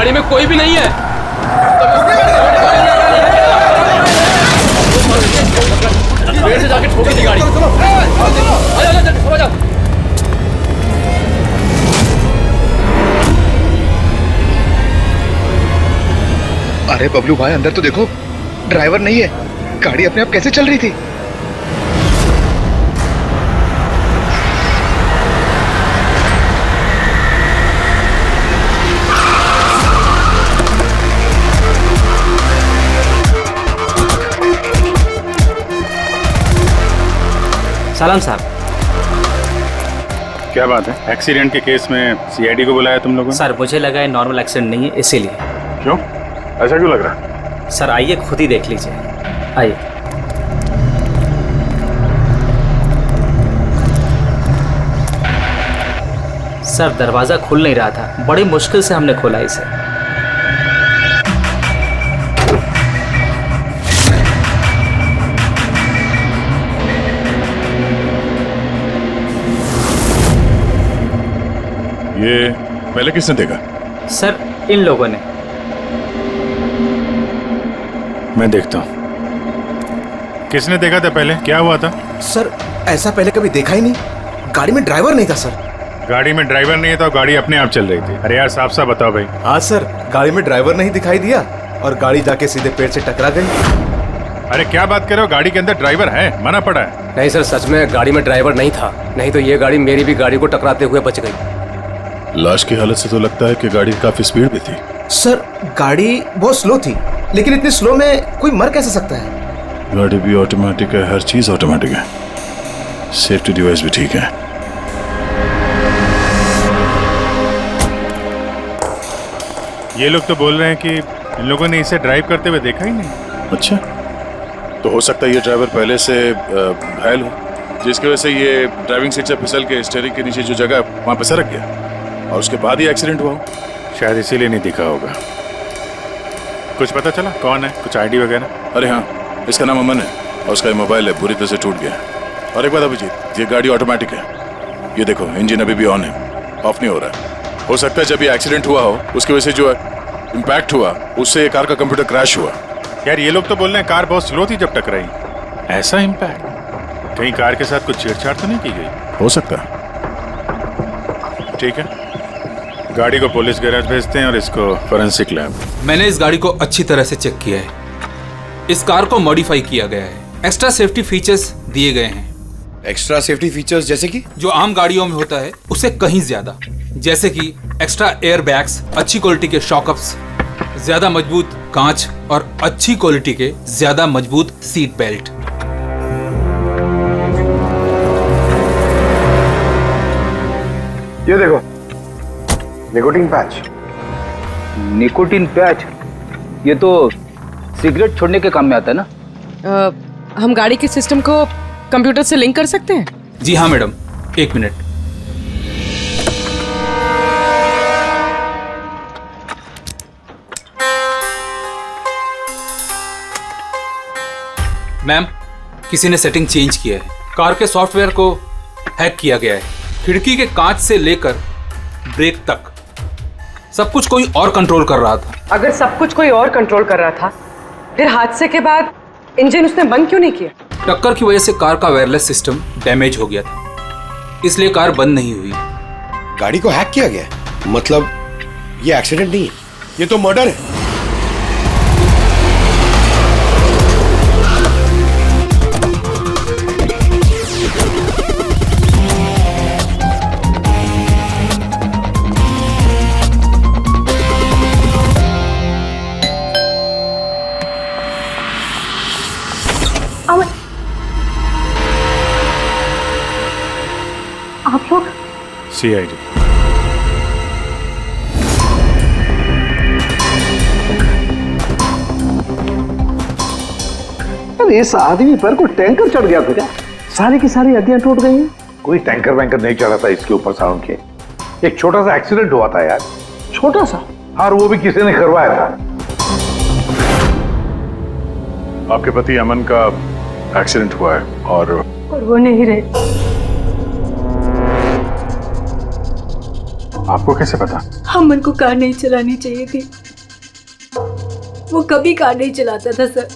गाड़ी में कोई भी नहीं है। पेड़ से जाके ठोकी थी गाड़ी। आजा। अरे बबलू भाई, अंदर तो देखो, ड्राइवर नहीं है। गाड़ी अपने आप कैसे चल रही थी? सलाम साहब। क्या बात है? एक्सीडेंट के केस में सीआईडी को बुलाया तुम लोगों ने? सर मुझे लगा है नॉर्मल एक्सीडेंट नहीं है, इसीलिए। क्यों? ऐसा क्यों लग रहा? सर आइए खुद ही देख लीजिए, आइए। सर दरवाजा खुल नहीं रहा था, बड़ी मुश्किल से हमने खोला इसे। ये पहले किसने देखा? सर इन लोगों ने। मैं देखता हूँ। किसने देखा था पहले? क्या हुआ था? सर ऐसा पहले कभी देखा ही नहीं। गाड़ी में ड्राइवर नहीं था सर। गाड़ी में ड्राइवर नहीं है तो गाड़ी अपने आप चल रही थी। अरे यार साफ साफ बताओ भाई। हाँ सर, गाड़ी में ड्राइवर नहीं दिखाई दिया और गाड़ी जाके सीधे पेड़ से टकरा गई। अरे क्या बात कर रहे हो? गाड़ी के अंदर ड्राइवर है, मना पड़ा है। नहीं सर, सच में गाड़ी में ड्राइवर नहीं था, नहीं तो ये गाड़ी मेरी भी गाड़ी को टकराते हुए बच गई। लाश की हालत से तो लगता है कि गाड़ी काफी स्पीड पे थी। सर गाड़ी बहुत स्लो थी, लेकिन इतनी स्लो में कोई मर कैसे सकता है? गाड़ी भी ऑटोमेटिक है, हर चीज ऑटोमेटिक है, सेफ्टी डिवाइस भी ठीक है। ये लोग तो बोल रहे हैं कि इन लोगों ने इसे ड्राइव करते हुए देखा ही नहीं। अच्छा, तो हो सकता है ये ड्राइवर पहले से घायल हो, जिसकी वजह से ये ड्राइविंग सीट से फिसल के स्टीयरिंग के नीचे जो जगह है वहां पे सरक गया और उसके बाद ही एक्सीडेंट हुआ हो। शायद इसीलिए नहीं दिखा होगा। कुछ पता चला कौन है? कुछ आईडी वगैरह? अरे हाँ, इसका नाम अमन है और उसका मोबाइल है बुरी तरह से टूट गया। और एक बात अभिजीत, ये गाड़ी ऑटोमेटिक है, ये देखो इंजन अभी भी ऑन है, ऑफ नहीं हो रहा है। हो सकता है जब ये एक्सीडेंट हुआ हो उसकी वजह से जो इम्पैक्ट हुआ उससे कार का कंप्यूटर क्रैश हुआ। यार ये लोग तो बोल रहे हैं कार बहुत स्लो थी जब टकराई। ऐसा इम्पैक्ट? कहीं कार के साथ कुछ छेड़छाड़ तो नहीं की गई? हो सकता है। ठीक है, गाड़ी को पुलिस गैराज भेजते हैं और इसको फोरेंसिक लैब। मैंने इस गाड़ी को अच्छी तरह से चेक किया है। इस कार को मॉडिफाई किया गया है, एक्स्ट्रा सेफ्टी फीचर्स दिए गए हैं। एक्स्ट्रा सेफ्टी फीचर्स जैसे कि? जो आम गाड़ियों में होता है उससे कहीं ज्यादा, जैसे कि एक्स्ट्रा एयर बैग्स, अच्छी क्वालिटी के शॉकअप्स, ज्यादा मजबूत कांच और अच्छी क्वालिटी के ज्यादा मजबूत सीट बेल्ट। ये देखो, निकोटीन पैच। Nicotine patch? ये तो सिगरेट छोड़ने के काम में आता है ना? हम गाड़ी के सिस्टम को कंप्यूटर से लिंक कर सकते हैं? जी हाँ मैडम, एक मिनट। मैम, किसी ने सेटिंग चेंज किया है। कार के सॉफ्टवेयर को हैक किया गया है। खिड़की के कांच से लेकर ब्रेक तक सब कुछ कोई और कंट्रोल कर रहा था। अगर सब कुछ कोई और कंट्रोल कर रहा था, फिर हादसे के बाद इंजन उसने बंद क्यों नहीं किया? टक्कर की वजह से कार का वायरलेस सिस्टम डैमेज हो गया था, इसलिए कार बंद नहीं हुई। गाड़ी को हैक किया गया? मतलब ये एक्सीडेंट नहीं है, ये तो मर्डर है। आप लोग? सीआईडी। अरे इस आदमी पर कोई टैंकर चढ़ गया था क्या? सारी की सारी हड्डियां टूट गई हैं। कोई टैंकर वैंकर नहीं चढ़ा था इसके ऊपर साउंड के। एक छोटा सा एक्सीडेंट हुआ था यार। छोटा सा? हाँ, वो भी किसी ने करवाया था। आपके पति अमन का एक्सीडेंट हुआ है और वो नहीं रहे। आप आपको कैसे पता? अमन को कार नहीं चलानी चाहिए थी। वो कभी कार नहीं चलाता था सर,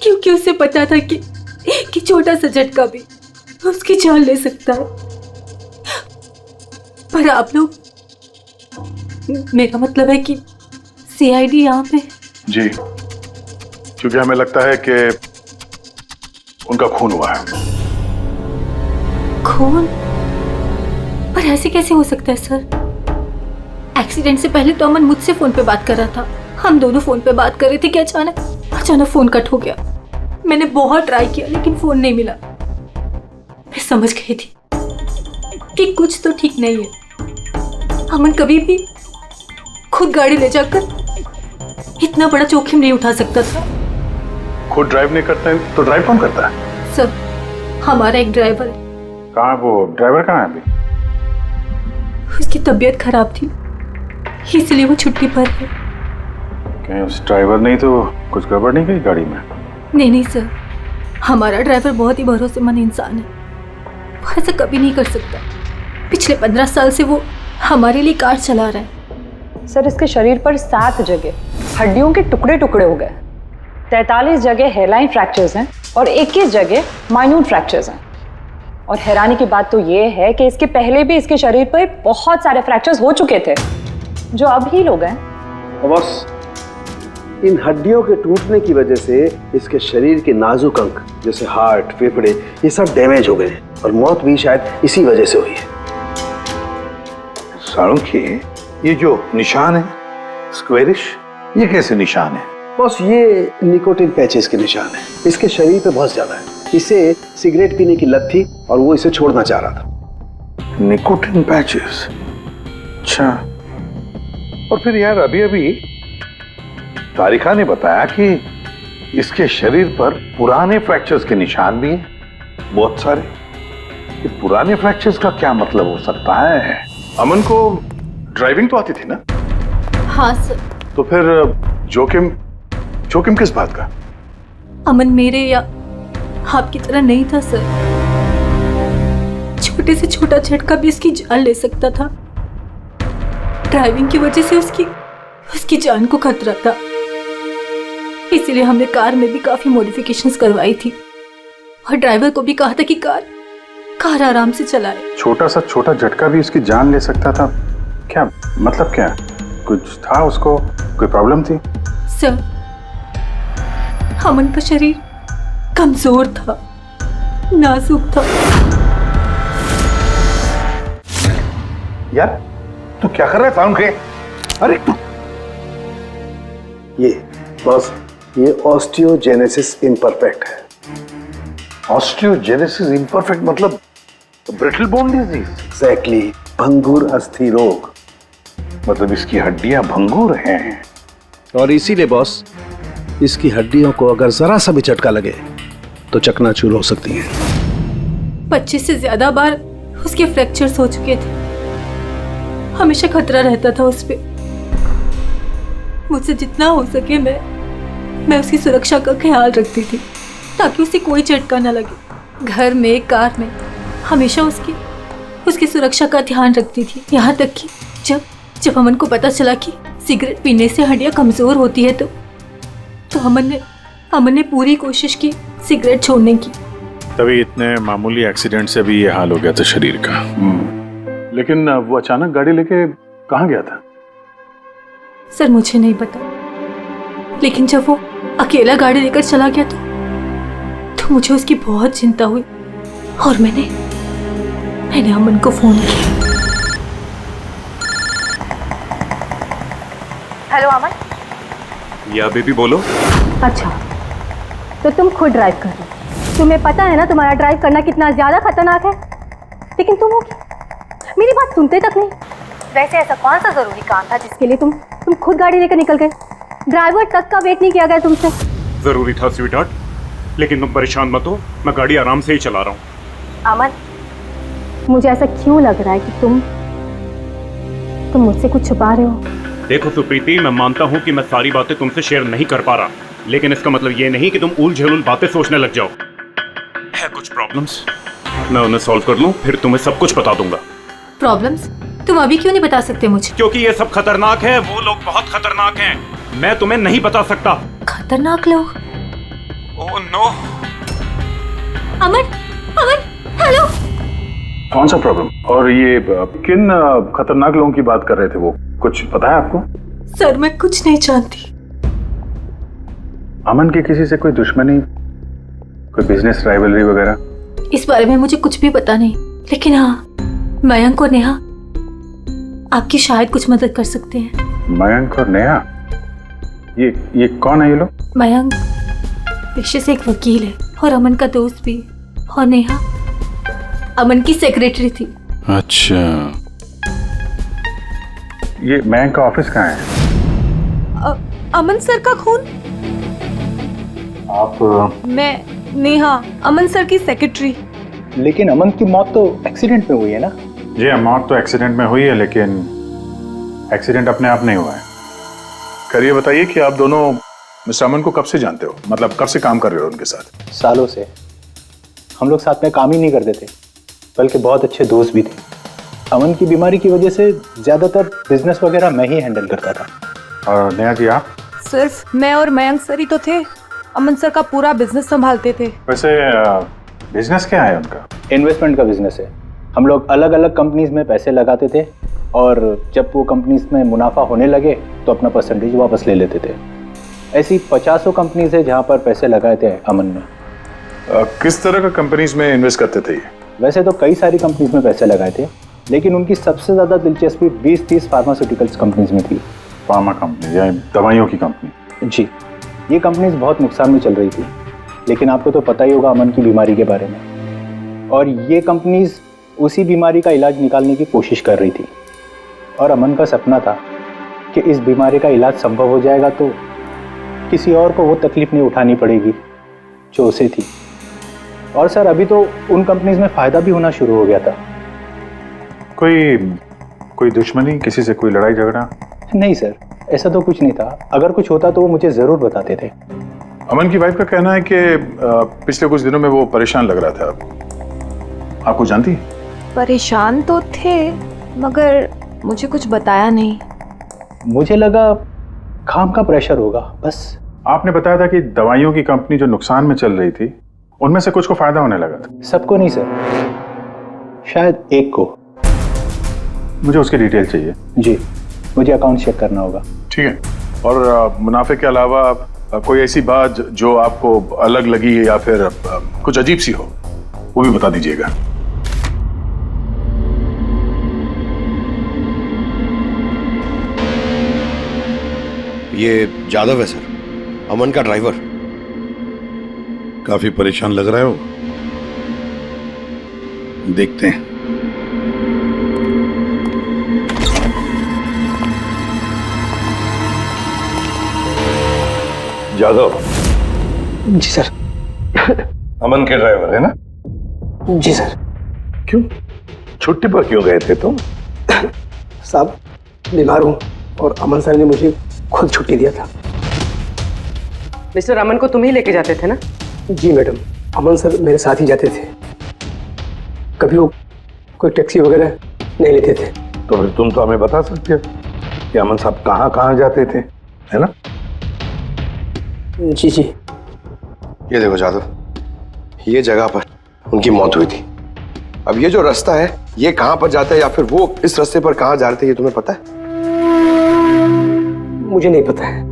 क्योंकि उसे पता था कि छोटा सा झटका भी उसकी जान ले सकता है। पर आप लोग, मेरा मतलब है कि सीआईडी यहाँ पे। जी, क्योंकि हमें लगता है कि उनका खून हुआ है। खून? पर ऐसे कैसे हो सकता है सर? एक्सीडेंट से पहले तो अमन मुझसे फोन पे बात कर रहा था, हम दोनों फोन पे बात कर रहे थे कि अचानक फोन कट हो गया। मैंने बहुत ट्राई किया लेकिन फोन नहीं मिला। मैं समझ गई थी कि कुछ तो ठीक नहीं है। अमन कभी भी खुद गाड़ी ले जाकर इतना बड़ा जोखिम नहीं उठा सकता था। खुद ड्राइव नहीं करता है तो ड्राइव कौन करता है? सर, हमारा एक ड्राइवर है। कहाँ वो ड्राइवर? कहाँ है अभी? उसकी तबीयत खराब थी, इसलिए वो छुट्टी पर है। कहीं उस ड्राइवर नहीं तो कुछ गड़बड़ नहीं गई गाड़ी में? नहीं सर, हमारा ड्राइवर बहुत ही भरोसेमंद इंसान है, वो ऐसा कभी नहीं कर सकता। पिछले 15 साल से वो हमारे लिए कार चला रहा है। सर, इसके शरीर पर 7 जगह हड्डियों के टुकड़े टुकड़े हो गए, 43 जगह हेयरलाइन फ्रैक्चर्स हैं और 21 जगह माइन्यूट फ्रैक्चर्स हैं। और हैरानी की बात तो ये है कि इसके पहले भी इसके शरीर पर बहुत सारे फ्रैक्चर्स हो चुके थे जो अब हील हो गए। बस इन हड्डियों के टूटने की वजह से इसके शरीर के नाजुक अंग जैसे हार्ट, फेफड़े, ये सब डैमेज हो गए और मौत भी शायद इसी वजह से हुई है। साळुंखे, ये जो निशान है स्क्वेरिश, ये कैसे निशान है? बस ये निकोटिन पैचेस के निशान है। इसके शरीर पे बहुत ज्यादा है। इसे सिगरेट पीने की लत थी और वो इसे छोड़ना चाह रहा था। Nicotine patches? अच्छा। और फिर यार अभी तारिका ने बताया कि इसके शरीर पर पुराने फ्रैक्चर्स के निशान भी हैं, बहुत सारे। ये पुराने फ्रैक्चर्स का क्या मतलब हो सकता है? अमन को ड्राइविंग तो आती थी ना? हाँ सर। तो फिर जोखिम किस बात का? अमन मेरे या आपकी तरह नहीं था सर। छोटे से छोटा झटका भी इसकी जान ले सकता था। ड्राइविंग की वजह से उसकी जान को खतरा था, इसीलिए हमने कार में भी काफी मॉडिफिकेशंस करवाई थी और ड्राइवर को भी कहा था कि कार आराम से चलाए। छोटा झटका भी इसकी जान ले सकता था? क्या मतलब? क्या कुछ था उसको? कोई प्रॉब्लम थी? सर, अमन का शरीर कमजोर था, नाजुक था। यार तू क्या कर रहा है साळुंखे? अरे तू ये ऑस्टियोजेनेसिस इम्परफेक्ट है। ऑस्टियोजेनेसिस इम्परफेक्ट मतलब ब्रिटल बोन डिजीज? एग्जैक्टली, भंगुर अस्थि रोग। मतलब इसकी हड्डियां भंगुर हैं। और इसीलिए बॉस, इसकी हड्डियों को अगर जरा सा भी झटका लगे तो चकनाचूर हो सकती हैं। 25 से ज्यादा बार उसके फ्रैक्चर्स हो चुके थे। हमेशा खतरा रहता था उस पे। मुझसे जितना हो सके मैं उसकी सुरक्षा का ख्याल रखती थी ताकि उसे कोई झटका न लगे। घर में, कार में हमेशा उसकी सुरक्षा का ध्यान रखती थी। यहाँ तक कि जब अमन को पता चला कि सिगरेट पीने से हड्डियां कमजोर होती है तो अमन ने पूरी कोशिश की सिगरेट छोड़ने की। तभी इतने मामूली एक्सीडेंट से भी ये हाल हो गया था शरीर का। लेकिन वो अचानक गाड़ी लेके कहाँ गया था? सर, मुझे नहीं पता, लेकिन जब वो अकेला गाड़ी लेकर चला गया तो मुझे उसकी बहुत चिंता हुई और मैंने अमन को फोन किया। हेलो अमन। या बेबी बोलो। अच्छा, तो तुम खुद ड्राइव कर रहे हो। तुम्हें पता है ना तुम्हारा ड्राइव करना कितना ज्यादा खतरनाक है, लेकिन तुम मेरी बात सुनते तक नहीं। वैसे ऐसा कौन सा जरूरी काम था जिसके लिए तुम खुद गाड़ी लेकर निकल गए? ड्राइवर तक का वेट नहीं किया गया तुमसे? जरूरी था स्वीटहार्ट, लेकिन तुम परेशान मत हो, मैं गाड़ी आराम से ही चला रहा हूँ। अमन, मुझे ऐसा क्यों लग रहा है कि तुम मुझसे कुछ छुपा रहे हो? देखो सुप्रीति, मैं मानता हूँ कि मैं सारी बातें तुमसे शेयर नहीं कर पा रहा, लेकिन इसका मतलब ये नहीं कि तुम उलझुल बातें सोचने लग जाओ। है कुछ प्रॉब्लम्स, मैं उन्हें सॉल्व कर लूँ, फिर तुम्हें सब कुछ बता दूंगा। प्रॉब्लम्स? तुम अभी क्यों नहीं बता सकते मुझे? क्योंकि ये सब खतरनाक है, वो लोग बहुत खतरनाक हैं। मैं तुम्हें नहीं बता सकता। खतरनाक लोग? Oh no. Aman, Aman, hello. कौन सा प्रॉब्लम? और ये किन खतरनाक लोगों की बात कर रहे थे वो? कुछ पता है आपको? सर मैं कुछ नहीं जानती। अमन की किसी से कोई दुश्मनी, कोई बिजनेस राइवलरी वगैरह? इस बारे में मुझे कुछ भी पता नहीं, लेकिन हाँ, मयंक और नेहा आपकी शायद कुछ मदद कर सकते हैं। मयंक और नेहा? ये कौन है ये लोग? मयंक पेशे से एक वकील है और अमन का दोस्त भी, और नेहा अमन की सेक्रेटरी थी। अच्छा, ये मयंक का ऑफिस कहाँ है? अमन सर का खून? आप? मैं नेहा, अमन सर की सेक्रेटरी। लेकिन अमन की मौत तो एक्सीडेंट में हुई है ना? जी हाँ, मौत तो एक्सीडेंट में हुई है, लेकिन एक्सीडेंट अपने आप नहीं हुआ है। करिए बताइए कि आप दोनों मिस्टर अमन को कब से जानते हो? मतलब कब से काम कर रहे हो उनके साथ? सालों से। हम लोग साथ में काम ही नहीं करते थे, बल्कि बहुत अच्छे दोस्त भी थे। अमन की बीमारी की वजह से ज्यादातर बिजनेस वगैरह मैं ही हैंडल करता था। और नेहा जी आप? सिर्फ मैं और मयंक सर ही तो थे, अमन सर का पूरा बिजनेस संभालते थे। वैसे बिजनेस क्या है उनका? इन्वेस्टमेंट का बिजनेस है। हम लोग अलग अलग कंपनीज में पैसे लगाते थे, और जब वो कंपनीज में मुनाफा होने लगे तो अपना परसेंटेज वापस ले लेते थे। ऐसी 50 कंपनीज है जहाँ पर पैसे लगाए थे अमन ने। किस तरह का कंपनीज में इन्वेस्ट करते थे ये? वैसे तो कई सारी कंपनीज में पैसे लगाए थे, लेकिन उनकी सबसे ज़्यादा दिलचस्पी 20-30 फार्मास्यूटिकल्स कंपनीज में थी। फार्मा कंपनी या दवाइयों की कंपनी? जी, ये कंपनीज बहुत नुकसान में चल रही थी, लेकिन आपको तो पता ही होगा अमन की बीमारी के बारे में। और ये कंपनीज उसी बीमारी का इलाज निकालने की कोशिश कर रही थी, और अमन का सपना था कि इस बीमारी का इलाज संभव हो जाएगा तो किसी और को वो तकलीफ नहीं उठानी पड़ेगी जो उसे थी। और सर अभी तो उन कंपनीज में फ़ायदा भी होना शुरू हो गया था। कोई दुश्मनी, किसी से कोई लड़ाई झगड़ा? नहीं सर, ऐसा तो कुछ नहीं था। अगर कुछ होता तो वो मुझे ज़रूर बताते थे। अमन की वाइफ का कहना है कि पिछले कुछ दिनों में वो परेशान लग रहा था। आपको जानती? परेशान तो थे, मगर मुझे कुछ बताया नहीं। मुझे लगा काम का प्रेशर होगा बस। आपने बताया था कि दवाइयों की कंपनी जो नुकसान में चल रही थी, उनमें से कुछ को फायदा होने लगा था। सबको नहीं सर, शायद एक को। मुझे उसकी डिटेल चाहिए। जी, मुझे अकाउंट चेक करना होगा। ठीक है। और मुनाफे के अलावा कोई ऐसी बात जो आपको अलग लगी या फिर कुछ अजीब सी हो, वो भी बता दीजिएगा। ये जादव है सर, अमन का ड्राइवर। काफी परेशान लग रहा है वो। देखते हैं। जादव? जी सर। अमन के ड्राइवर है ना? जी सर। क्यों छुट्टी पर क्यों गए थे तुम? साहब बीमार हूँ और अमन सर ने मुझे खुद छुट्टी दिया था। मिस्टर अमन को तुम ही लेके जाते थे ना? जी मैडम, अमन सर मेरे साथ ही जाते थे। कभी वो कोई टैक्सी वगैरह नहीं लेते थे। तो फिर तुम तो हमें बता सकते हो कि अमन साहब कहाँ कहाँ जाते थे, है ना? जी जी। ये देखो जादव, ये जगह पर उनकी मौत हुई थी। अब ये जो रास्ता है, ये कहाँ पर जाता है या फिर वो इस रास्ते पर कहाँ जा रहे थे, ये तुम्हें पता है? मुझे नहीं पता है।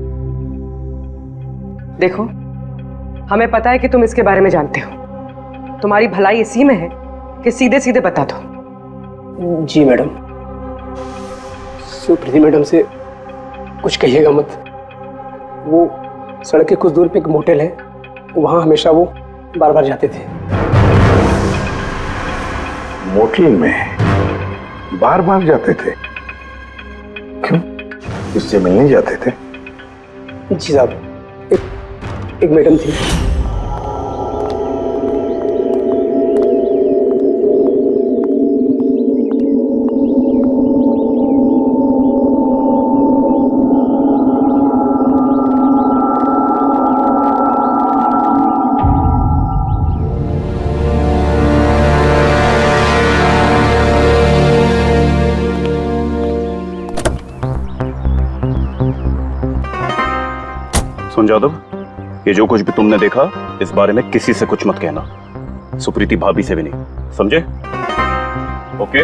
देखो, हमें पता है कि तुम इसके बारे में जानते हो। तुम्हारी भलाई इसी में है कि सीधे सीधे बता दो। जी मैडम। सुप्रीति मैडम से कुछ कहिएगा मत। वो सड़क के कुछ दूर पे एक मोटेल है, वहां हमेशा वो बार बार जाते थे। मोटेल में बार बार जाते थे? क्यों, इससे मिलने जाते थे? जी साहब, एक मैडम थी। जादव, ये जो कुछ भी तुमने देखा इस बारे में किसी से कुछ मत कहना, सुप्रीति भाभी से भी नहीं, समझे? ओके?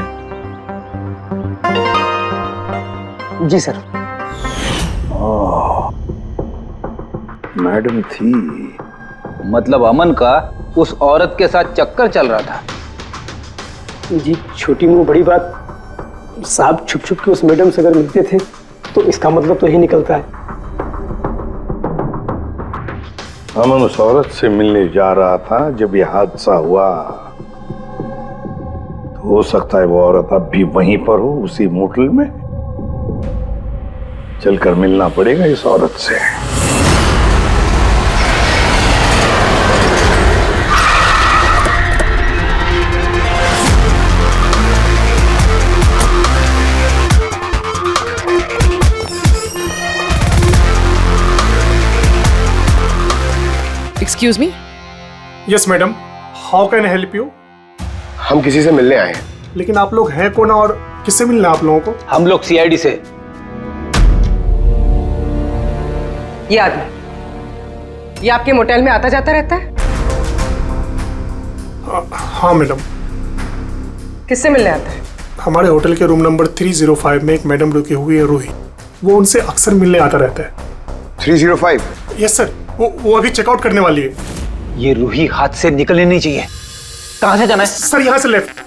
जी सर। मैडम थी, मतलब अमन का उस औरत के साथ चक्कर चल रहा था। जी छोटी मुंह बड़ी बात, साहब छुप छुप के उस मैडम से अगर मिलते थे तो इसका मतलब तो यही निकलता है। अमन उस औरत से मिलने जा रहा था जब यह हादसा हुआ। तो हो सकता है वो औरत अब भी वहीं पर हो, उसी मोटल में। चलकर मिलना पड़ेगा इस औरत से। Excuse me. Yes madam, how can I help you? हम किसी से मिलने आए हैं। लेकिन आप लोग हैं कौन और किससे मिलना है आप लोगों को? हम लोग सीआईडी से। ये आदमी, ये आपके मोटेल में आता जाता रहता है? हाँ मैडम। किससे मिलने आता है? हमारे होटल के रूम नंबर 305 में एक मैडम रुकी हुई है, रूही। वो उनसे अक्सर मिलने आता रहता है। 305? यस सर, वो अभी चेकआउट करने वाली है। ये रूही हाथ से निकलनी नहीं चाहिए। कहाँ से जाना है? सर यहाँ से लेफ्ट।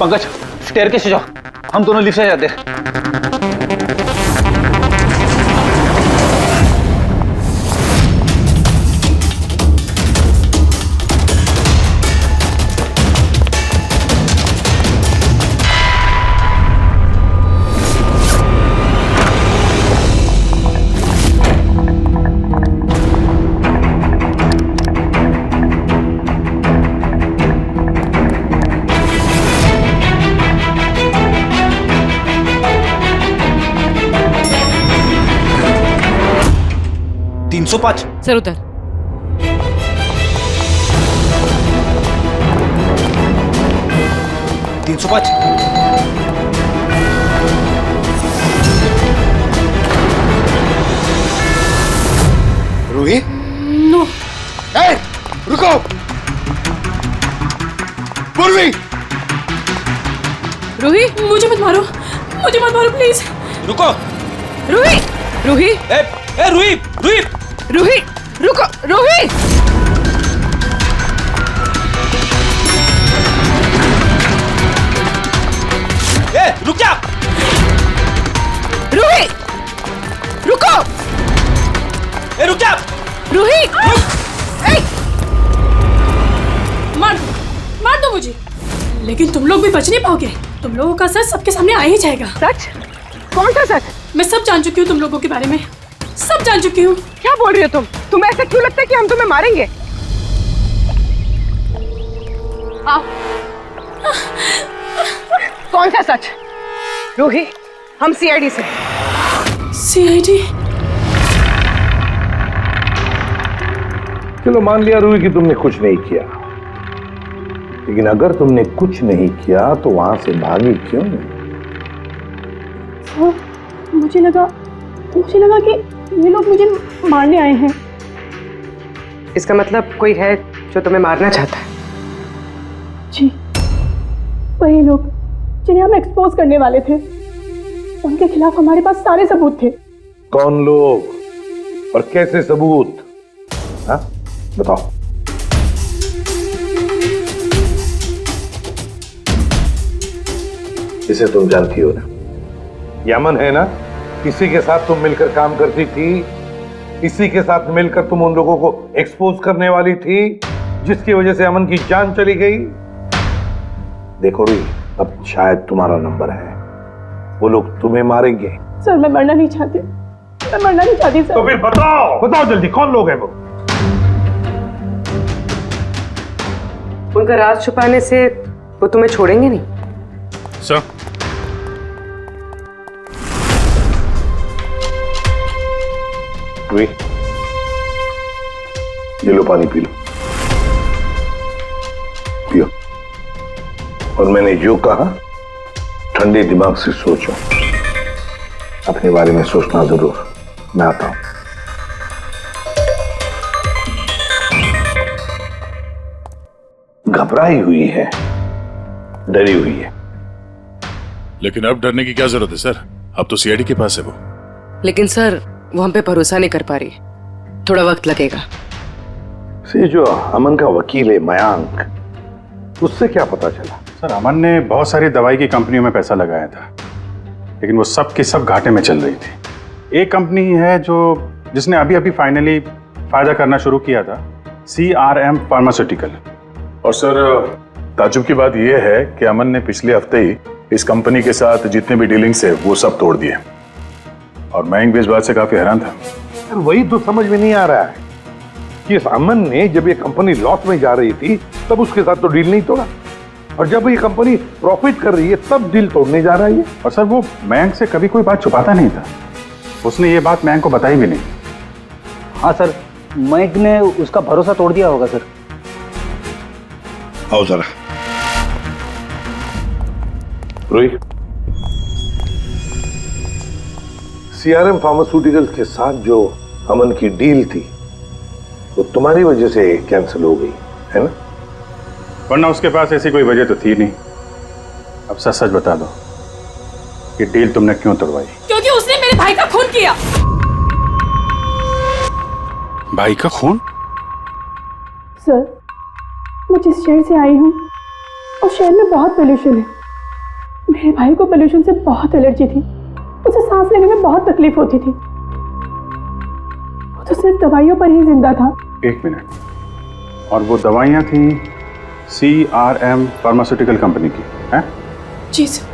पंकज, स्टेयरकेस से जाओ, हम दोनों लिफ्ट से जाते हैं। सर उधर। रूही? नो। ए, रुको! पूर्वी! रूही, मुझे मत मारो, मुझे मत मारो प्लीज। रुको! रूही! रूही! ए रूही! रूही! रूही! रुको! रूही! ए, रुक जा! रूही! रुको! ए, रुक जा! रूही! मार दो मुझे, लेकिन तुम लोग भी बच नहीं पाओगे। तुम लोगों का सच सबके सामने आ ही जाएगा। सच? कौन सा सच? मैं सब जान चुकी हूँ तुम लोगों के बारे में, सब जान चुकी हूँ। क्या बोल रही हो तुम? तुम्हें ऐसा क्यों लगता है कि हम तुम्हें मारेंगे? हाँ। कौन सा सच? रूही, हम सीआईडी से। सीआईडी? चलो मान लिया रूही कि तुमने कुछ नहीं किया, लेकिन अगर तुमने कुछ नहीं किया तो वहां से भागी क्यों? मुझे लगा कि ये लोग मुझे मारने आए हैं। इसका मतलब कोई है जो तुम्हें मारना चाहता है? जी, वही लोग जिन्हें हम एक्सपोज करने वाले थे। उनके खिलाफ हमारे पास सारे सबूत थे। कौन लोग और कैसे सबूत? हाँ, बताओ। इसे तुम जानती हो ना, यमन है ना, इसी के साथ तुम मिलकर काम करती थी, इसी के साथ मिलकर तुम उन लोगों को एक्सपोज करने वाली थी जिसकी वजह से अमन की जान चली गई। देखो री, अब शायद तुम्हारा नंबर है, वो लोग तुम्हें मारेंगे। सर मैं मरना नहीं चाहती, मैं मरना नहीं चाहती सर। तो फिर बताओ जल्दी, कौन लोग हैं वो? उनका राज छुपाने से वो तुम्हें छोड़ेंगे नहीं। सर, ये लो पानी पी लो, पियो। और मैंने जो कहा ठंडे दिमाग से सोचो, अपने बारे में सोचना जरूर। मैं आता हूं। घबराई हुई है, डरी हुई है। लेकिन अब डरने की क्या जरूरत है सर? अब तो सीआईडी के पास है वो। लेकिन सर वो हम पे भरोसा नहीं कर पा रही, थोड़ा वक्त लगेगा। से जो अमन का वकील है मयांक, उससे क्या पता चला? सर अमन ने बहुत सारी दवाई की कंपनियों में पैसा लगाया था, लेकिन वो सब की सब घाटे में चल रही थी। एक कंपनी है जिसने अभी अभी फाइनली फायदा करना शुरू किया था, CRM फार्मास्यूटिकल। और सर ताजुब की बात यह है कि अमन ने पिछले हफ्ते ही इस कंपनी के साथ जितने भी डीलिंग्स है वो सब तोड़ दिए, और मयंक भी इस बात से काफी हैरान था। वही तो समझ में नहीं आ रहा है कि इस अमन ने जब ये कंपनी लॉस में जा रही थी तब उसके साथ तो डील नहीं तोड़ा, और जब ये कंपनी प्रॉफिट कर रही है तब डील तोड़ने जा रहा है। और सर वो मयंक से कभी कोई बात छुपाता नहीं था, उसने ये बात मयंक को बताई भी नहीं। हाँ सर, मयंक ने उसका भरोसा तोड़ दिया होगा सर। आओ जरा। रोहित, CRM फार्मास्यूटिकल्स के साथ जो अमन की डील थी वो तुम्हारी वजह से कैंसिल हो गई है ना? वरना उसके पास ऐसी कोई वजह तो थी नहीं। अब सच सच बता दो, ये डील तुमने क्यों तोड़वाई? क्योंकि उसने मेरे भाई का खून किया। भाई का खून? सर, मैं जिस शहर से आई हूँ उस शहर में बहुत पोल्यूशन है। मेरे भाई को पोल्यूशन से बहुत एलर्जी थी, उसे सांस लेने में बहुत तकलीफ होती थी। वो तो सिर्फ दवाइयों पर ही जिंदा था। एक मिनट, और वो दवाइयाँ थी CRM फार्मास्यूटिकल कंपनी की, हैं? जी सर,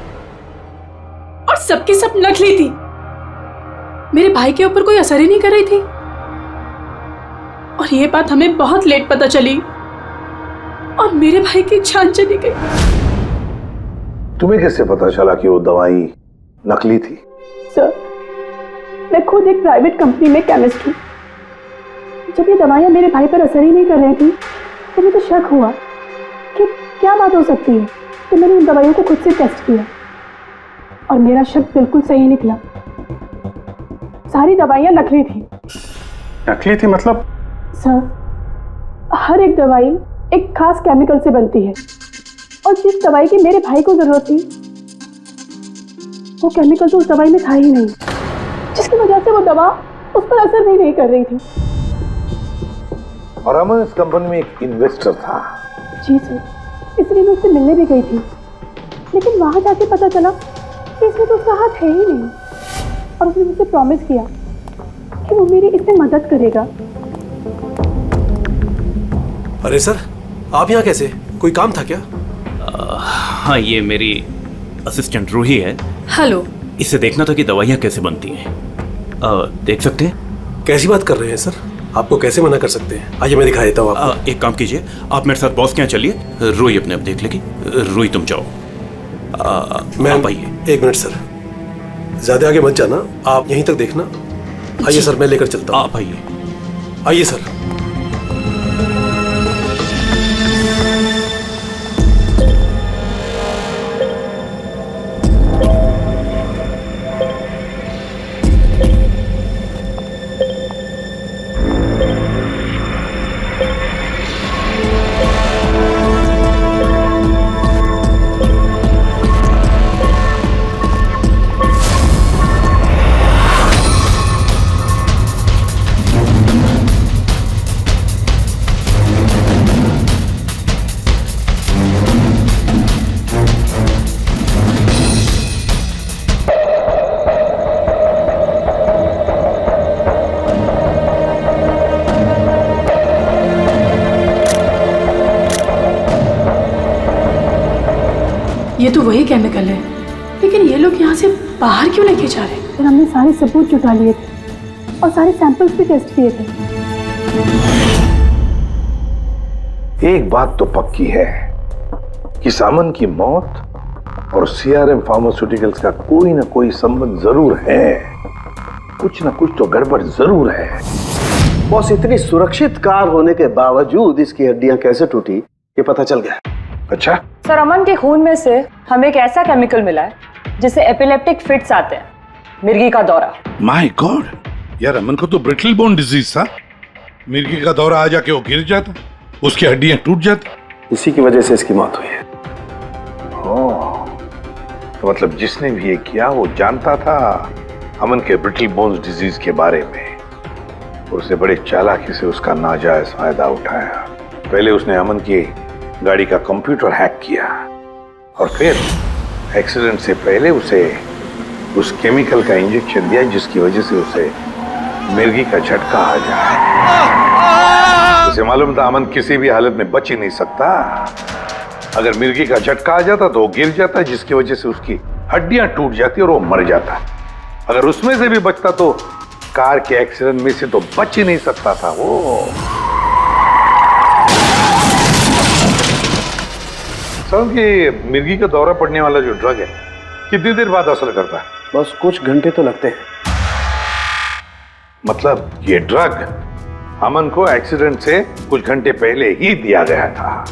और सबकी सब नकली थी। मेरे भाई के ऊपर कोई असर ही नहीं कर रही थी, और ये बात हमें बहुत लेट पता चली, और मेरे भाई की जान चली गई। तुम्हें कैसे पता चला कि वो दवाई नकली थी? सर, मैं खुद एक प्राइवेट कंपनी में केमिस्ट हूँ। जब ये दवाइयाँ मेरे भाई पर असर ही नहीं कर रही थी तो मुझे शक हुआ कि क्या बात हो सकती है, तो मैंने उन दवाइयों को खुद से टेस्ट किया और मेरा शक बिल्कुल सही निकला। सारी दवाइयाँ नकली थी। नकली थी मतलब? सर, हर एक दवाई एक खास केमिकल से बनती है, और जिस दवाई की मेरे भाई को जरूरत थी वो केमिकल तो उस दवाई में था ही नहीं, जिसकी वजह से वो दवा उस पर असर भी नहीं कर रही थी। और अमन इस कंपनी में एक इन्वेस्टर था। जी सर, इसलिए मैं उससे मिलने भी गई थी, लेकिन वहां जाके पता चला कि इसमें तो उसका हाथ है ही नहीं, और उसने मुझसे प्रॉमिस किया कि वो मेरी इसमें मदद करेगा। अरे सर, आप यहाँ कैसे? कोई काम था क्या? हाँ, ये मेरी असिस्टेंट रूही है। हेलो। इसे देखना था कि दवाइयाँ कैसे बनती हैं। देख सकते हैं? कैसी बात कर रहे हैं सर? आपको कैसे मना कर सकते हैं? आइए मैं दिखा देता हूँ आपको। एक काम कीजिए, आप मेरे साथ बॉस के यहाँ चलिए, रूही अपने आप देख लेगी। रूही तुम जाओ। मैं आइए। एक मिनट सर, ज्यादा आगे मत जाना, आप यहीं तक देखना। आइए सर, मैं लेकर चलता हूँ। आप आइए। आइए सर। ये तो वही केमिकल है, लेकिन ये लोग यहाँ से बाहर क्यों लेके जा रहे हैं? फिर हमने सारे सबूत जुटा लिए थे और सारे सैंपल्स भी टेस्ट किए थे। एक बात तो पक्की है कि सामन की मौत और CRM फार्मास्यूटिकल्स का कोई ना कोई संबंध जरूर है। कुछ ना कुछ तो गड़बड़ जरूर है। बॉस, इतनी सुरक्षित कार होने के बावजूद इसकी हड्डियां कैसे टूटी ये पता चल गया। अच्छा सर, अमन के खून में से हमें एक ऐसा केमिकल मिला है जिससे एपिलेप्टिक फिट्स आते हैं, मिर्गी का दौरा। माय गॉड, यार अमन को तो ब्रिटल बोन डिजीज था। मिर्गी का दौरा आ जाके वो गिर जाता, उसकी हड्डियां टूट जाती, इसी की वजह से इसकी मौत हुई है। ओह, तो मतलब जिसने भी ये किया वो जानता था अमन के ब्रिटल बोन्स डिजीज के बारे में, और उसे बड़े चालाकी से उसका नाजायज फायदा उठाया। पहले उसने अमन की गाड़ी का कंप्यूटर हैक किया और फिर एक्सीडेंट से पहले उसे उस केमिकल का इंजेक्शन दिया जिसकी वजह से उसे मिर्गी का झटका आ जाए। उसे मालूम था अमन किसी भी हालत में बच ही नहीं सकता। अगर मिर्गी का झटका आ जाता तो वो गिर जाता, जिसकी वजह से उसकी हड्डियां टूट जाती और वो मर जाता। अगर उसमें से भी बचता तो कार के एक्सीडेंट में से तो बच ही नहीं सकता था वो। समझ कि मिर्गी का दौरा पड़ने वाला जो ड्रग है कितनी देर बाद असर करता है? बस कुछ घंटे तो लगते हैं। मतलब ये ड्रग अमन को एक्सीडेंट से कुछ घंटे पहले ही दिया गया था।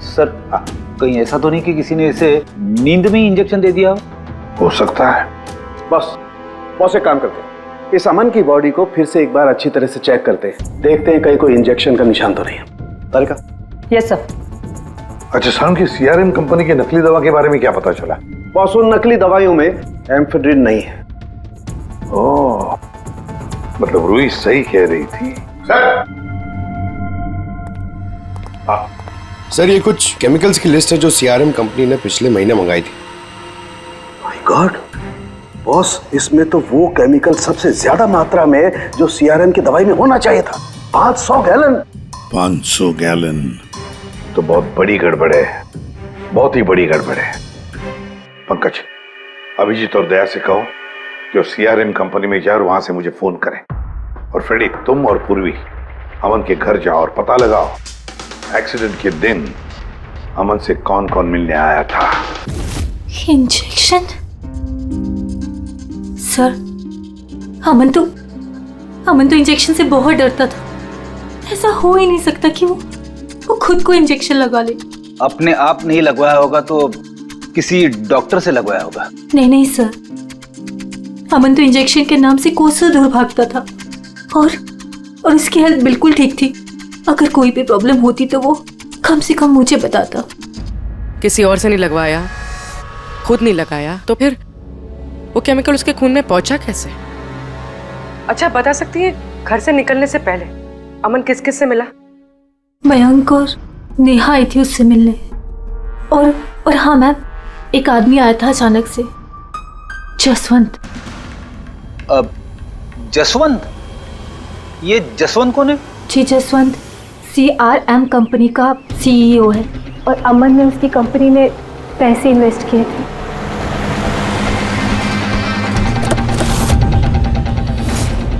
सर कहीं ऐसा तो नहीं कि किसी ने इसे नींद में इंजेक्शन दे दिया हो सकता है। बस एक काम करते हैं, इस अमन की बॉडी को फिर से एक बार अच्छी तरह से चेक करते हैं, देखते हैं कहीं कोई इंजेक्शन का निशान तो नहीं है। तारिका? Yes sir. अच्छा साहब, की सीआरएम कंपनी की नकली दवा के बारे में क्या पता चला? बॉस, उन नकली दवाइयों में एम्फेड्रिन नहीं है। ओह, मतलब रूही सही कह रही थी। सर ये कुछ केमिकल्स की लिस्ट है जो सीआरएम कंपनी ने पिछले महीने मंगाई थी। माय गॉड बॉस, इसमें तो वो केमिकल सबसे ज्यादा मात्रा में जो सीआरएम की दवाई में होना चाहिए था, 500 गैलन। 500 गैलन तो बहुत बड़ी गड़बड़ है, बहुत ही बड़ी गड़बड़ है। पंकज, अभिजीत और दया से कहो कि वो सीआरएम कंपनी में जाए और वहां से मुझे फोन करें। और फ्रेडी, तुम और पूर्वी अमन के घर जाओ और पता लगाओ एक्सीडेंट के दिन अमन से कौन कौन मिलने आया था। इंजेक्शन? सर, अमन तो इंजेक्शन से बहुत डरता था। ऐसा हो ही नहीं सकता कि वो खुद को इंजेक्शन लगा ले। अपने आप नहीं लगवाया होगा तो किसी डॉक्टर से लगवाया होगा। नहीं सर, अमन तो इंजेक्शन के नाम से कोसों दूर भागता था और उसकी हेल्थ बिल्कुल ठीक थी। अगर कोई भी प्रॉब्लम होती तो वो कम से कम मुझे बताता। किसी और से नहीं लगवाया, खुद नहीं लगाया, तो फिर वो केमिकल उसके खून में पहुंचा कैसे? अच्छा बता सकती है, घर से निकलने से पहले अमन किस किस से मिला? मयंक और नेहा आई थी उससे मिलने। और हाँ मैम, एक आदमी आया था अचानक से, जसवंत। अब जसवंत? ये जसवंत कौन है? जी, जसवंत सीआरएम कंपनी का सीईओ है और अमन ने उसकी कंपनी में पैसे इन्वेस्ट किए थे।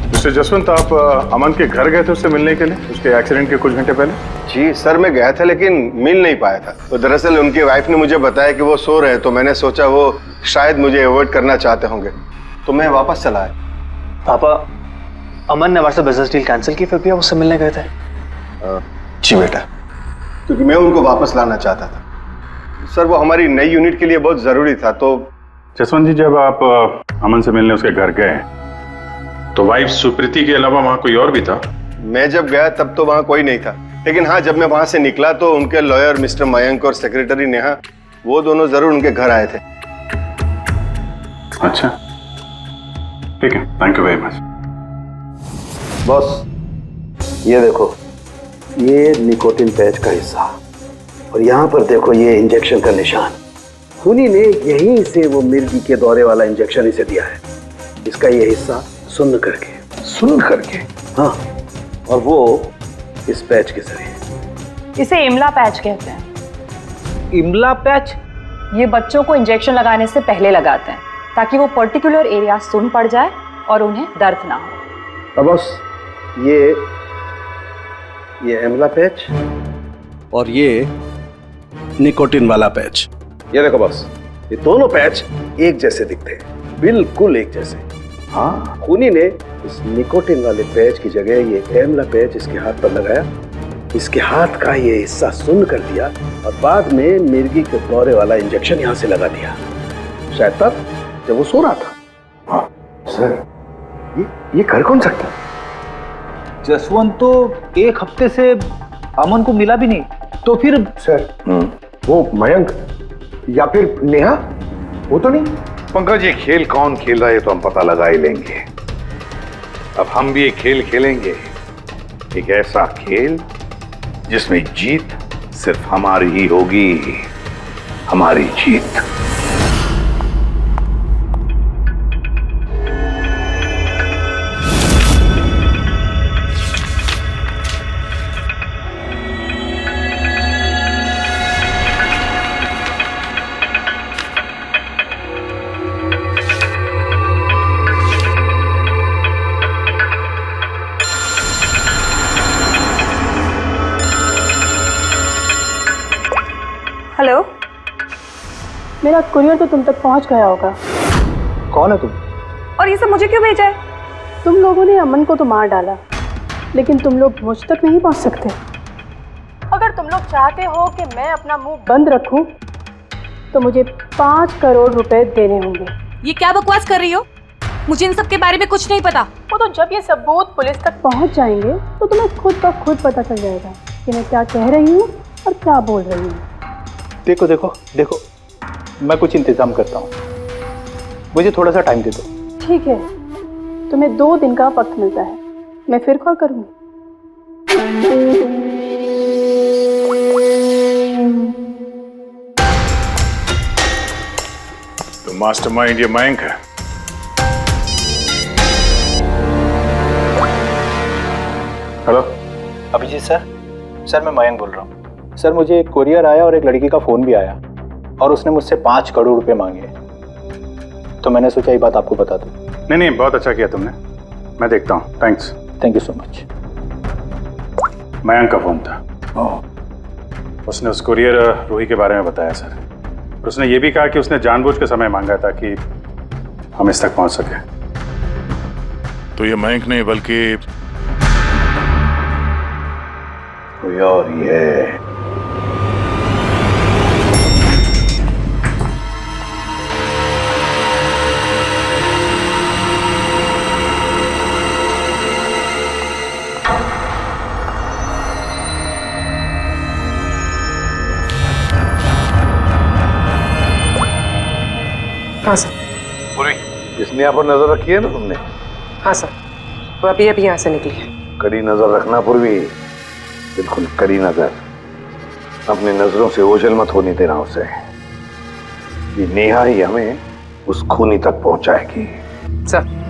मिस्टर जसवंत, आप अमन के घर गए थे उससे मिलने के लिए उसके एक्सीडेंट के कुछ घंटे पहले? जी सर, मैं गया था लेकिन मिल नहीं पाया था। तो दरअसल उनकी वाइफ ने मुझे बताया कि वो सो रहे हैं, तो मैंने सोचा वो शायद मुझे अवॉइड करना चाहते होंगे, तो मैं वापस चला आया। पापा, अमन ने हमारे साथ बिजनेस डील कैंसिल की, फिर भी आप उससे मिलने गए थे? जी बेटा, क्योंकि मैं उनको वापस लाना चाहता था। सर वो हमारी नई यूनिट के लिए बहुत जरूरी था। तो जसवंत जी, जब आप अमन से मिलने उसके घर गए तो वाइफ सुप्रीति के अलावा वहां कोई और भी था? मैं जब गया तब तो वहां कोई नहीं था, लेकिन हाँ जब मैं वहां से निकला तो उनके लॉयर मिस्टर मयंक और सेक्रेटरी नेहा, वो दोनों जरूर उनके घर आए थे। अच्छा, ठीक है, thank you very much. Boss, ये देखो, ये निकोटिन पैच का हिस्सा, और यहाँ पर देखो ये इंजेक्शन का निशान। खूनी ने यहीं से वो मिर्गी के दौरे वाला इंजेक्शन इसे दिया है। इसका ये हिस्सा सुन्न करके, हाँ, और वो इस पैच के जरिए। इसे इमला पैच कहते हैं। इमला पैच? ये बच्चों को इंजेक्शन लगाने से पहले लगाते हैं ताकि वो पर्टिकुलर एरिया सुन्न पड़ जाए और उन्हें दर्द ना हो। अब बस ये इमला पैच और ये निकोटिन वाला पैच, ये देखो बस, ये दोनों पैच एक जैसे दिखते हैं, बिल्कुल एक जैसे। हाँ, खूनी ने इस निकोटिन वाले पैच की जगह ये एमला पैच इसके हाथ पर लगाया, इसके हाथ का ये हिस्सा सुन्न कर दिया और बाद में मिर्गी के दौरे वाला इंजेक्शन यहाँ से लगा दिया, शायद तब जब वो सो रहा था। हाँ सर, ये कर कौन सकता? जसवंत तो एक हफ्ते से अमन को मिला भी नहीं। तो फिर सर वो मयंक या फिर नेहा, वो तो नहीं। पंकज, ये खेल कौन खेल रहा है तो हम पता लगा ही लेंगे। अब हम भी एक खेल खेलेंगे, एक ऐसा खेल जिसमें जीत सिर्फ हमारी ही होगी, हमारी जीत। हेलो, मेरा कुरियर तो तुम तक पहुंच गया होगा। कौन है तुम? और ये सब मुझे क्यों भेजा है? तुम लोगों ने अमन को तो मार डाला, लेकिन तुम लोग मुझ तक नहीं पहुंच सकते। अगर तुम लोग चाहते हो कि मैं अपना मुंह बंद रखूं, तो मुझे 5 करोड़ रुपए देने होंगे। ये क्या बकवास कर रही हो? मुझे इन सब के बारे में कुछ नहीं पता। वो तो जब ये सबूत पुलिस तक पहुंच जाएंगे तो तुम्हें खुद ब खुद पता चल जाएगा कि मैं क्या कह रही हूँ और क्या बोल रही हूँ। देखो देखो देखो, मैं कुछ इंतजाम करता हूँ, मुझे थोड़ा सा टाइम दे दो। ठीक है, तुम्हें 2 दिन का वक्त मिलता है, मैं फिर कॉल करूँगी। तो मास्टरमाइंड ये मयंक है। Hello Abhijit sir. सर मैं मयंक बोल रहा हूँ। सर मुझे एक कोरियर आया और एक लड़की का फोन भी आया और उसने मुझसे 5 करोड़ रुपए मांगे, तो मैंने सोचा ये बात आपको बता दूं। नहीं नहीं, बहुत अच्छा किया तुमने, मैं देखता हूँ। Thanks. Thank you so much. Mayank का फोन था। उसने उस कुरियर रूही के बारे में बताया सर। और उसने ये भी कहा कि उसने जानबूझ के समय मांगा ताकि हम इस तक पहुंच सके। तो ये मयंक नहीं बल्कि कोई और ही है। हाँ सर। पूरी इस नेहा पर नजर रखी है ना तुमने? हाँ सर, वो अभी अभी यहाँ से निकली है। कड़ी नजर रखना पूर्वी, बिल्कुल कड़ी नजर। अपनी नजरों से ओझल मत होने देना उसे। ये नेहा ही हमें उस खूनी तक पहुंचाएगी। सर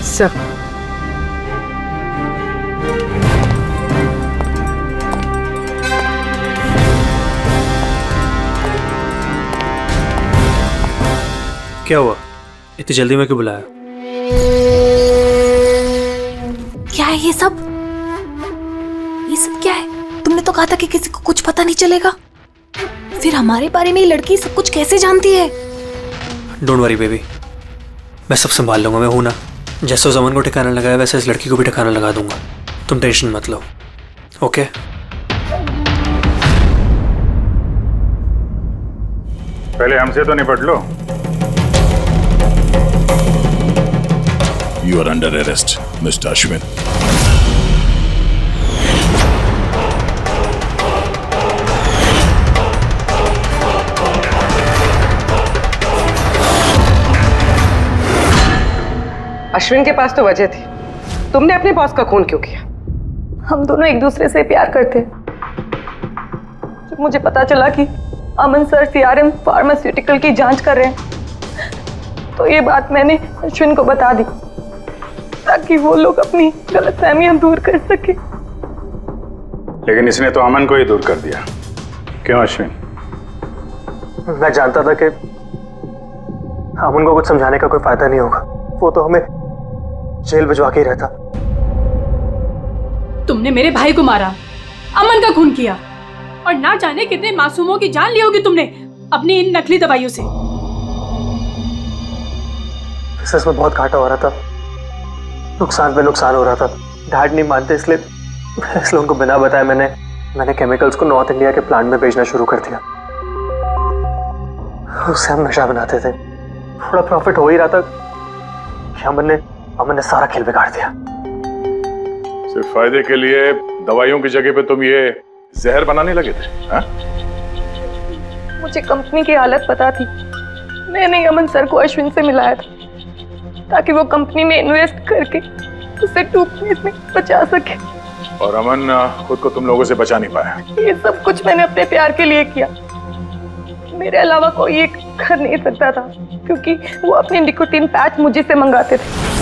सर क्या हुआ? इतनी जल्दी में क्यों बुलाया? क्या है ये सब? ये सब क्या है? तुमने तो कहा था कि किसी को कुछ पता नहीं चलेगा। फिर हमारे बारे में ये लड़की सब कुछ कैसे जानती है? डोंट वरी बेबी, मैं सब संभाल लूंगा। मैं हूं ना, जैसे उस अमन को ठिकाना लगाया वैसे इस लड़की को भी ठिकाना लगा दूंगा। तुम टेंशन मत लो, ओके? पहले हमसे तो निपट लो। You are under arrest, Mr. Ashwin. Ashwin के पास तो वजह थी, तुमने अपने बॉस का खून क्यों किया? हम दोनों एक दूसरे से प्यार करते हैं। जब मुझे पता चला कि अमन सर सीआरएम फार्मास्यूटिकल की जांच कर रहे हैं तो ये बात मैंने अश्विन को बता दी ताकि वो लोग अपनी गलतफहमियां दूर कर सके। लेकिन इसने तो अमन को ही दूर कर दिया। क्यों अश्विन? मैं जानता था कि अमन को कुछ समझाने का कोई फायदा नहीं होगा। वो तो हमें जेल भिजवा के ही रहता। तुमने मेरे भाई को मारा, अमन का खून किया और ना जाने कितने मासूमों की जान ली होगी तुमने अपनी इन नकली दवाइयों से। बिजनेस में बहुत घाटा हो रहा था, नुकसान पे नुकसान हो रहा था। डैड नहीं मानते, इसलिए उनको बिना बताए मैंने केमिकल्स को नॉर्थ इंडिया के प्लांट में भेजना शुरू कर दिया। उससे हम नशा बनाते थे, थोड़ा प्रॉफिट हो ही रहा था कि अमन ने सारा खेल बिगाड़ दिया। सिर्फ फायदे के लिए दवाइयों की जगह पे तुम ये जहर बनाने लगे थे, हाँ? मुझे कंपनी की हालत पता थी। मैंने अमन सर को अश्विन से मिलाया था ताकि वो कंपनी में इन्वेस्ट करके उसे डूबने से बचा सके। और अमन खुद को तुम लोगों से बचा नहीं पाया। ये सब कुछ मैंने अपने प्यार के लिए किया। मेरे अलावा कोई ये कर नहीं सकता था क्योंकि वो अपने निकोटीन पैच मुझे से मंगाते थे।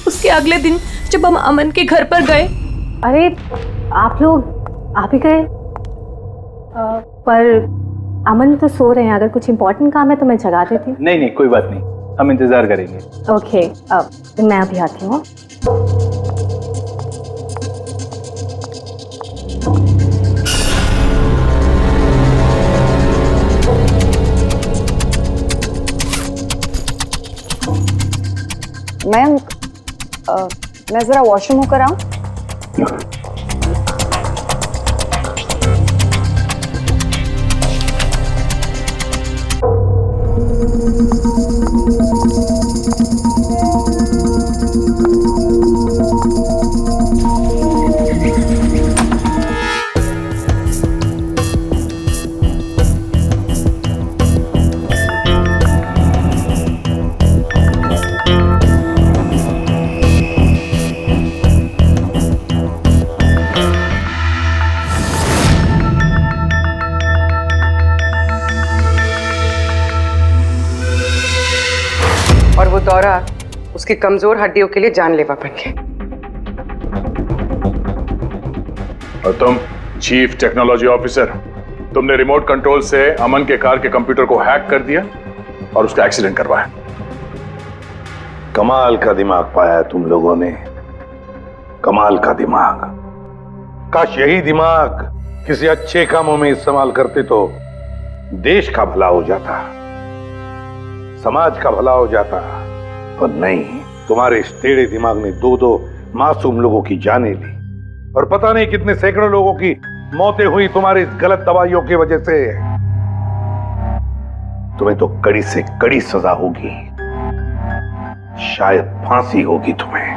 उसके अगले दिन जब हम अमन के घर पर गए। अरे आप ही गए? पर अमन तो सो रहे हैं, अगर कुछ इम्पोर्टेंट काम है तो मैं जगा देती हूँ। नहीं कोई बात नहीं, हम इंतजार करेंगे। ओके, मैं अभी आती हूँ। मैं जरा वॉशरूम होकर आऊं? और वो दौरा उसकी कमजोर हड्डियों के लिए जानलेवा बन गया। और तुम चीफ टेक्नोलॉजी ऑफिसर, तुमने रिमोट कंट्रोल से अमन के कार के कंप्यूटर को हैक कर दिया और उसका एक्सीडेंट करवाया। कमाल का दिमाग पाया तुम लोगों ने, कमाल का दिमाग। काश यही दिमाग किसी अच्छे कामों में इस्तेमाल करते तो देश का भला हो जाता, समाज का भला हो जाता। पर नहीं, तुम्हारे इस टेढ़े दिमाग ने दो मासूम लोगों की जानें ली और पता नहीं कितने सैकड़ों लोगों की मौतें हुई तुम्हारी इस गलत दवाइयों की वजह से। तुम्हें तो कड़ी से कड़ी सजा होगी, शायद फांसी होगी तुम्हें।